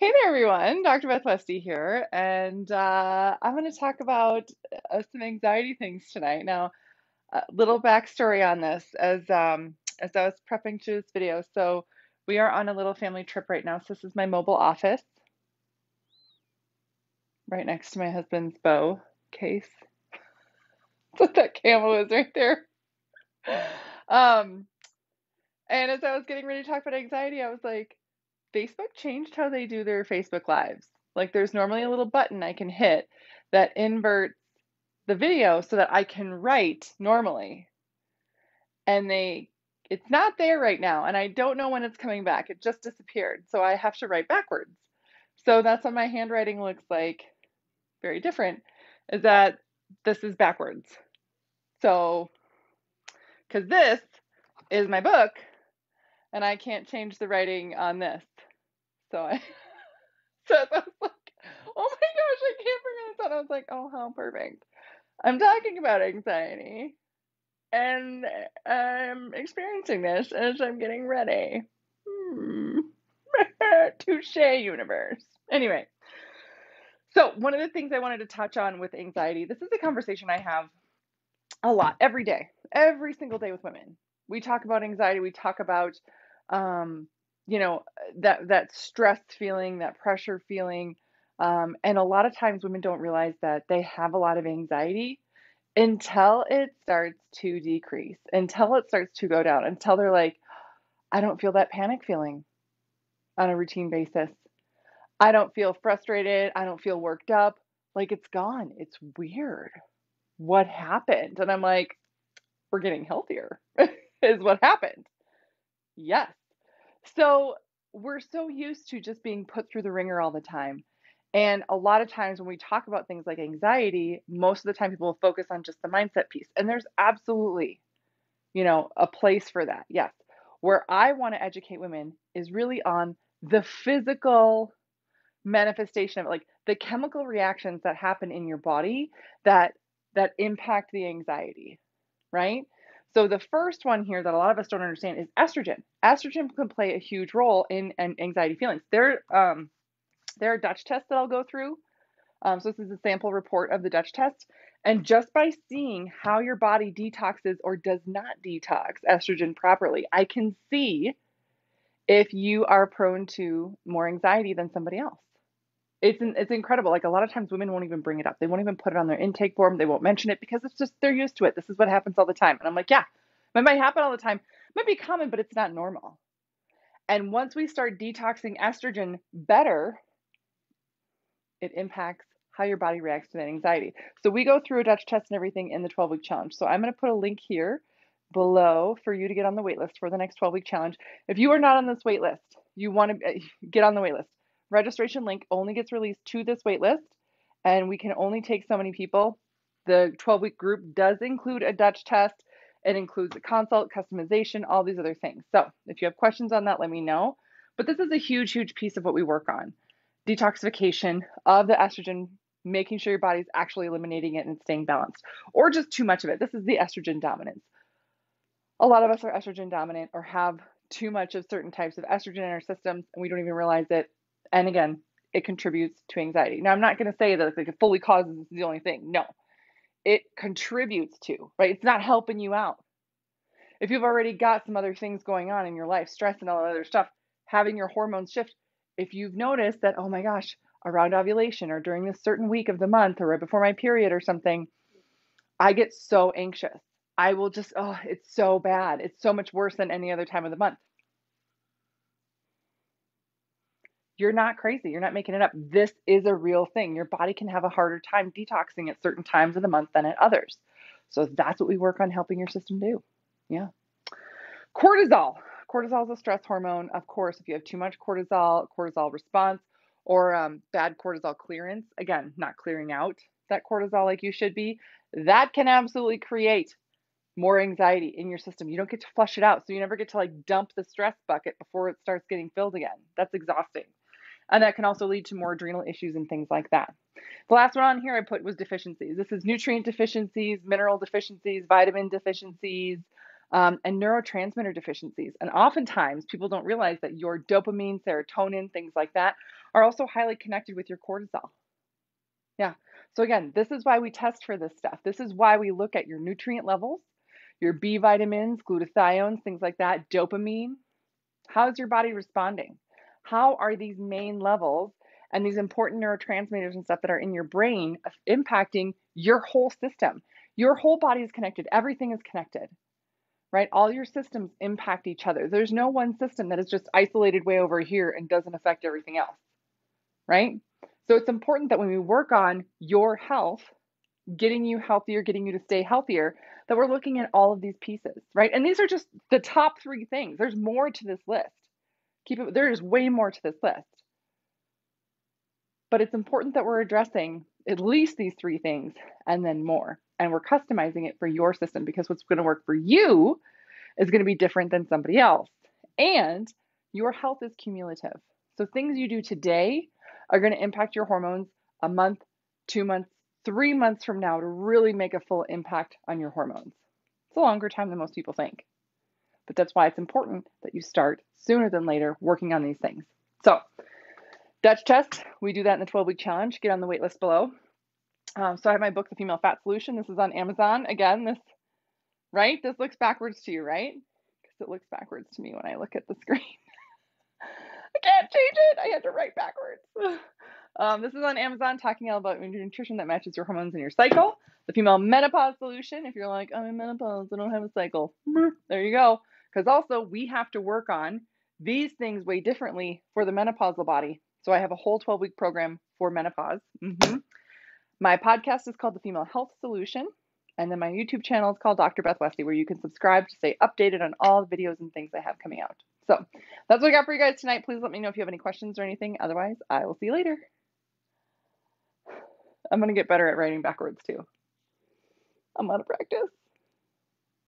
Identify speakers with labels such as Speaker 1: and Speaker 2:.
Speaker 1: Hey there, everyone. Dr. Beth Westy here, and I'm going to talk about some anxiety things tonight. Now, a little backstory on this as I was prepping to this video. So, we are on a little family trip right now. So, this is my mobile office right next to my husband's bow case. So that camo is right there. Um, and as I was getting ready to talk about anxiety, I was like, Facebook changed how they do their Facebook Lives. Like, there's normally a little button I can hit that inverts the video so that I can write normally. And it's not there right now. And I don't know when it's coming back. It just disappeared. So I have to write backwards. So that's what my handwriting looks like. Very different. Is that this is backwards. So, because this is my book and I can't change the writing on this. So so I was like, oh my gosh, I can't figure this out. I was like, oh, how perfect. I'm talking about anxiety. And I'm experiencing this as I'm getting ready. Hmm. Touche, universe. Anyway, so one of the things I wanted to touch on with anxiety, this is a conversation I have a lot every day, every single day with women. We talk about anxiety. We talk about, um, you know, that stress feeling, that pressure feeling, and a lot of times women don't realize that they have a lot of anxiety until it starts to decrease, until it starts to go down, until they're like, I don't feel that panic feeling on a routine basis. I don't feel frustrated. I don't feel worked up. Like it's gone. It's weird. What happened? And I'm like, we're getting healthier, is what happened. Yes. So we're so used to just being put through the ringer all the time. And a lot of times when we talk about things like anxiety, most of the time people will focus on just the mindset piece. And there's absolutely, a place for that. Yes. Where I want to educate women is really on the physical manifestation of it, like the chemical reactions that happen in your body that impact the anxiety, right? So the first one here that a lot of us don't understand is estrogen. Estrogen can play a huge role in anxiety feelings. There are Dutch tests that I'll go through. So this is a sample report of the Dutch test. And just by seeing how your body detoxes or does not detox estrogen properly, I can see if you are prone to more anxiety than somebody else. It's incredible. Like a lot of times women won't even bring it up. They won't even put it on their intake form. They won't mention it because it's just they're used to it. This is what happens all the time. And I'm like, yeah, it might happen all the time. It might be common, but it's not normal. And once we start detoxing estrogen better, it impacts how your body reacts to that anxiety. So we go through a Dutch test and everything in the 12-week challenge. So I'm going to put a link here below for you to get on the wait list for the next 12-week challenge. If you are not on this wait list, you want to get on the wait list. Registration link only gets released to this wait list, and we can only take so many people. The 12-week group does include a Dutch test. It includes a consult, customization, all these other things. So if you have questions on that, let me know. But this is a huge, huge piece of what we work on. Detoxification of the estrogen, making sure your body's actually eliminating it and staying balanced, or just too much of it. This is the estrogen dominance. A lot of us are estrogen dominant or have too much of certain types of estrogen in our systems, and we don't even realize it. And again, it contributes to anxiety. Now, I'm not going to say that it fully causes the only thing. No, it contributes to, right? It's not helping you out. If you've already got some other things going on in your life, stress and all that other stuff, having your hormones shift, if you've noticed that, oh my gosh, around ovulation or during this certain week of the month or right before my period or something, I get so anxious. I will just, oh, it's so bad. It's so much worse than any other time of the month. You're not crazy. You're not making it up. This is a real thing. Your body can have a harder time detoxing at certain times of the month than at others. So that's what we work on helping your system do. Yeah. Cortisol. Cortisol is a stress hormone. Of course, if you have too much cortisol response, or bad cortisol clearance, again, not clearing out that cortisol like you should be, that can absolutely create more anxiety in your system. You don't get to flush it out. So you never get to like dump the stress bucket before it starts getting filled again. That's exhausting. And that can also lead to more adrenal issues and things like that. The last one on here I put was deficiencies. This is nutrient deficiencies, mineral deficiencies, vitamin deficiencies, and neurotransmitter deficiencies. And oftentimes people don't realize that your dopamine, serotonin, things like that are also highly connected with your cortisol. Yeah. So again, this is why we test for this stuff. This is why we look at your nutrient levels, your B vitamins, glutathiones, things like that, dopamine. How's your body responding? How are these main levels and these important neurotransmitters and stuff that are in your brain impacting your whole system? Your whole body is connected. Everything is connected, right? All your systems impact each other. There's no one system that is just isolated way over here and doesn't affect everything else, right? So it's important that when we work on your health, getting you healthier, getting you to stay healthier, that we're looking at all of these pieces, right? And these are just the top 3 things. There's more to this list. There's way more to this list. But it's important that we're addressing at least these 3 things and then more. And we're customizing it for your system, because what's going to work for you is going to be different than somebody else. And your health is cumulative. So things you do today are going to impact your hormones a month, 2 months, 3 months from now to really make a full impact on your hormones. It's a longer time than most people think. But that's why it's important that you start sooner than later working on these things. So Dutch test, we do that in the 12-week challenge. Get on the wait list below. So I have my book, The Female Fat Solution. This is on Amazon. Again, this looks backwards to you, right? Because it looks backwards to me when I look at the screen. I can't change it. I had to write backwards. This is on Amazon, talking all about nutrition that matches your hormones and your cycle. The Female Menopause Solution. If you're like, I'm in menopause, I don't have a cycle. There you go. Because also we have to work on these things way differently for the menopausal body. So I have a whole 12-week program for menopause. My podcast is called The Female Health Solution. And then my YouTube channel is called Dr. Beth Wesley, where you can subscribe to stay updated on all the videos and things I have coming out. So that's what I got for you guys tonight. Please let me know if you have any questions or anything. Otherwise, I will see you later. I'm going to get better at writing backwards too. I'm out of practice.